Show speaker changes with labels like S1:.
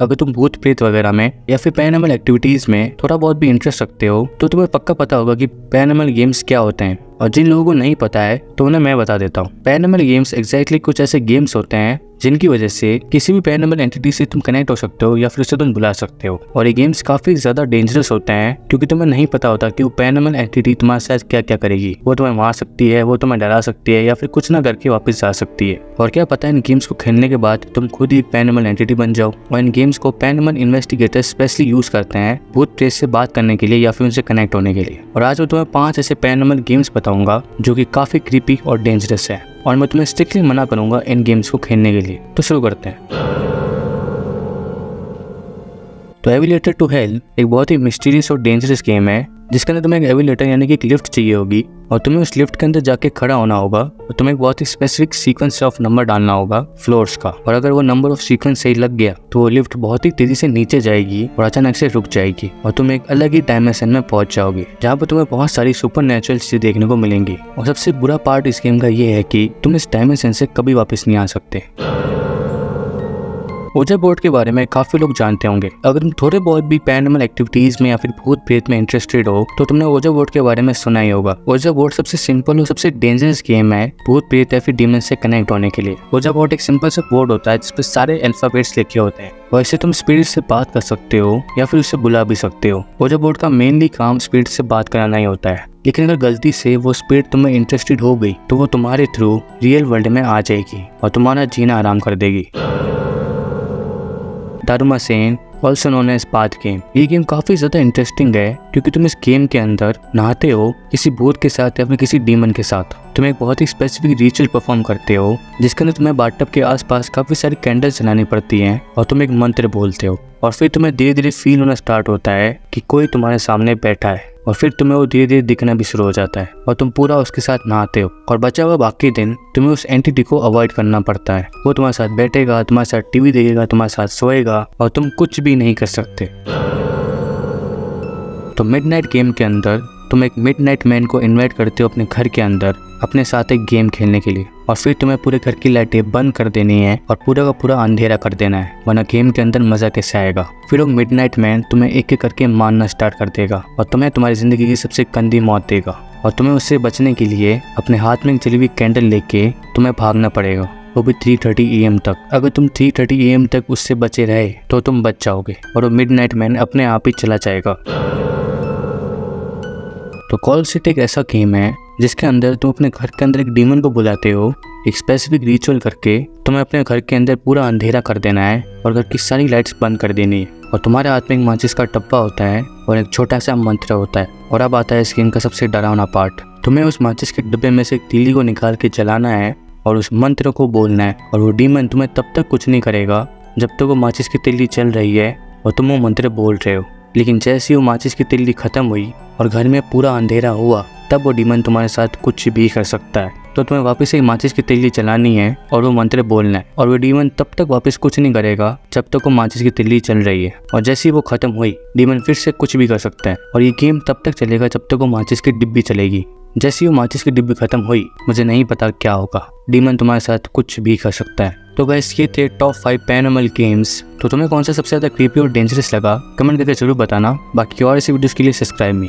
S1: अगर तुम भूत प्रेत वगैरह में या फिर पैरानॉर्मल एक्टिविटीज में थोड़ा बहुत भी इंटरेस्ट रखते हो तो तुम्हें पक्का पता होगा कि पैरानॉर्मल गेम्स क्या होते हैं। और जिन लोगों को नहीं पता है तो उन्हें मैं बता देता हूँ। पैरानॉर्मल गेम्स एग्जैक्टली कुछ ऐसे गेम्स होते हैं जिनकी वजह से किसी भी पैरानॉर्मल एंटिटी से तुम कनेक्ट हो सकते हो या फिर उसे तुम बुला सकते हो। और ये गेम्स काफी ज्यादा डेंजरस होते हैं क्योंकि तुम्हें नहीं पता होता कि वो पैरानॉर्मल एंटिटी तुम्हारे साथ क्या क्या करेगी। वो तुम्हें मार सकती है, वो तुम्हें डरा सकती है या फिर कुछ ना करके वापस जा सकती है। और क्या पता है इन गेम्स को खेलने के बाद तुम खुद ही पैरानॉर्मल एंटिटी बन जाओ। और इन गेम्स को पैरानॉर्मल इन्वेस्टिगेटर स्पेशली यूज करते हैं भूत प्रेत से बात करने के लिए या फिर उनसे कनेक्ट होने के लिए। और आज मैं तुम्हें 5 ऐसे पैरानॉर्मल गेम्स बताऊंगा जो कि काफी क्रीपी और डेंजरस है और मैं तुम्हें स्ट्रिक्टली मना करूंगा इन गेम्स को खेलने के लिए। तो शुरू करते हैं। तो एलिवेटर टू हेल एक बहुत ही मिस्टीरियस और डेंजरस गेम है जिसके अंदर तुम्हें एक एलिवेटर यानी कि एक लिफ्ट चाहिए होगी और तुम्हें उस लिफ्ट के अंदर जाके खड़ा होना होगा और तुम्हें एक बहुत ही स्पेसिफिक सीक्वेंस ऑफ नंबर डालना होगा फ्लोर्स का। और अगर वो नंबर ऑफ सीक्वेंस सही लग गया तो वो लिफ्ट बहुत ही तेजी से नीचे जाएगी और अचानक से रुक जाएगी और तुम एक अलग ही डायमेंशन में पहुंच जाओगे जहाँ पर तुम्हें बहुत सारी सुपर नेचुरल चीजें देखने को मिलेंगी। और सबसे बुरा पार्ट इस गेम का ये है कि तुम इस डायमेंशन से कभी वापस नहीं आ सकते। ओजा बोर्ड के बारे में काफी लोग जानते होंगे। अगर तुम थोड़े बहुत भी पैरानॉर्मल एक्टिविटीज में या फिर भूत प्रेत में इंटरेस्टेड हो तो तुमने ओजा बोर्ड के बारे में सुना ही होगा। ओजा बोर्ड सबसे सिंपल और सबसे डेंजरस गेम है भूत प्रेत या फिर डीमन से कनेक्ट होने के लिए। ओजा बोर्ड एक सिंपल सा बोर्ड होता है जिसपे सारे अल्फाबेट्स लिखे होते हैं। वैसे तुम स्पिरिट से बात कर सकते हो या फिर उससे बुला भी सकते हो। ओजा बोर्ड का मेनली काम स्पिरिट से बात कराना ही होता है, लेकिन अगर गलती से वो स्पिरिट तुम्हें इंटरेस्टेड हो गई तो वो तुम्हारे थ्रू रियल वर्ल्ड में आ जाएगी और तुम्हारा जीना आराम कर देगी। दारुमासेन also known as path game. ये गेम काफी ज्यादा इंटरेस्टिंग है क्योंकि तुम इस गेम के अंदर नहाते हो किसी भूत के साथ या फिर किसी डीमन के साथ। तुम एक बहुत ही स्पेसिफिक रिचुअल परफॉर्म करते हो जिसके अंदर तुम्हें बाथटब के आसपास काफी सारी कैंडल्स जलानी पड़ती हैं और तुम एक मंत्र बोलते हो और फिर तुम्हें धीरे धीरे फील होना स्टार्ट होता है कि कोई तुम्हारे सामने बैठा है और फिर तुम्हें वो धीरे धीरे दिखना भी शुरू हो जाता है और तुम पूरा उसके साथ नहाते हो। और बचा हुआ बाकी दिन तुम्हें उस एंटिटी को अवॉइड करना पड़ता है। वो तुम्हारे साथ बैठेगा, तुम्हारे साथ टीवी देखेगा, तुम्हारे साथ सोएगा और तुम कुछ भी नहीं कर सकते। तो मिडनाइट गेम के अंदर तुम एक मिडनाइट मैन को इनवाइट करते हो अपने घर के अंदर अपने साथ एक गेम खेलने के लिए और फिर तुम्हें पूरे घर की लाइटें बंद कर देनी है और पूरा का पूरा अंधेरा कर देना है, वरना गेम के अंदर मजा कैसे आएगा। फिर वो मिडनाइट मैन तुम्हें एक एक करके मारना स्टार्ट कर देगा और तुम्हें तुम्हारी जिंदगी की सबसे गंदी मौत देगा और तुम्हें उससे बचने के लिए अपने हाथ में जली हुई कैंडल लेके तुम्हें भागना पड़ेगा, वो भी 3:30 AM तक। अगर तुम 3:30 AM तक उससे बचे रहे तो तुम बच जाओगे और वो मिडनाइट मैन अपने आप ही चला जाएगा। तो कॉल सीट एक ऐसा गेम है जिसके अंदर तुम अपने घर के अंदर एक डीमन को बुलाते हो। एक स्पेसिफिक रिचुअल करके तुम्हें अपने घर के अंदर पूरा अंधेरा कर देना है और घर की सारी लाइट्स बंद कर देनी है और तुम्हारे हाथ में एक माचिस का डब्बा होता है और एक छोटा सा मंत्र होता है। और अब आता है इस गेम का सबसे डरावना पार्ट। तुम्हें उस माचिस के डब्बे में से एक तीली को निकाल के जलाना है और उस मंत्र को बोलना है और वो डीमन तुम्हें तब तक कुछ नहीं करेगा जब तक वो माचिस की तीली चल रही है और तुम वो मंत्र बोल रहे हो। लेकिन जैसे ही वो माचिस की तीली खत्म हुई और घर में पूरा अंधेरा हुआ तब वो डीमन तुम्हारे साथ कुछ भी कर सकता है। तो तुम्हें वापस से माचिस की तीली चलानी है और वो मंत्र बोलना है और वो डीमन तब तक वापस कुछ नहीं करेगा जब तक वो माचिस की तीली चल रही है। और जैसे ही वो खत्म हुई डीमन फिर से कुछ भी कर सकता है और ये गेम तब तक चलेगा जब तक वो माचिस की डिब्बी चलेगी। जैसे ही वो माचिस की डिब्बी खत्म हुई मुझे नहीं पता क्या होगा, डीमन तुम्हारे साथ कुछ भी कर सकता है। तो गाइस ये थे टॉप 5 पैरानॉर्मल गेम्स। तो तुम्हें कौन सा सबसे ज्यादा क्रीपी और डेंजरस लगा कमेंट करके जरूर बताना। बाकी और ऐसी वीडियोस के लिए सब्सक्राइब मी।